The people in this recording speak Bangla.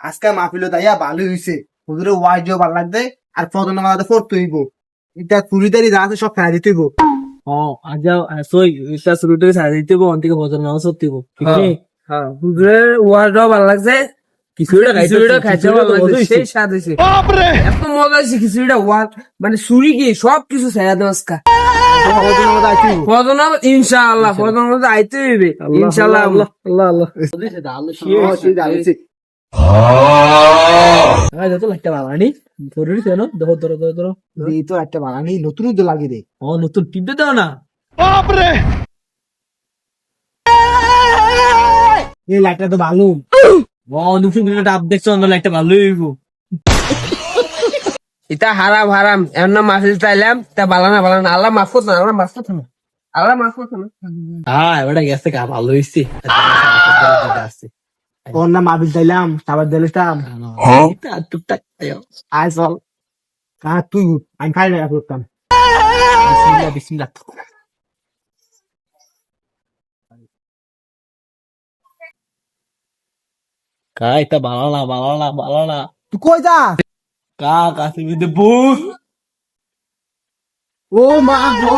আজকে মাহফিল তাইয়া ভালো হইছে, হুজুরে ওয়াইজও ভালো লাগবে আর ফজর নামাজ পড়তে হইব। এটা চুরিদারি যা আছে সব ফেলা দিতে হইব। আজ সই এটা শুরুটা সাজা দিতে হবো অন্তিকে ভজন নাও সত্যি হবো ঠিক আছে। হ্যাঁ হুজুরের ওয়াজটাও ভালো লাগছে, খিচুড়িটা খাইতে ভালো লাগছে, সেই স্বাদ হয়েছে, এত মজা হয়েছে খিচুড়িটা। ওয়াজ মানে সুরি কি সব কিছু ছেড়ে দেওয়া আজকা। ফজর নামাজ আইতে হইব। ফজর নামাজ ইনশাআল্লাহ, ফজর নামাজ আইতে হইবে ইনশাআল্লাহ। আল্লাহ আল্লাহ সেই জানিছি। যত একটা বাঙালি জরুরি কেন ধরো ধরো ধরো ধরো। এই তো একটা বানানি নতুন তো লাগে রে। নতুন টিপতে দাও না। এই লাইটটা তো ভালো। নতুন ডাব দেখছো অন্য একটা ভালোই হইব। এটা হারাম হারাম, এমন না মাহফিল চাইলাম তা বালানা বালানা, আল্লাহ মাফ করতো না, আল্লাহ মাফ করতো না, আল্লাহ মাফ করতো না। হ্যাঁ এবারে গেছে কা ভালো হইছে। ওর না মাহফিল চাইলাম, সাবার দিলাম। টুকটাক আয় চল। তুই উঠ, আমি খাই না করতাম। বিসমিল্লাহ বিসমিল্লাহ। কা এটা বালানা বালানা বালানা। তুই কই যা? কা কাছে বিদে বুক। ও মা গো।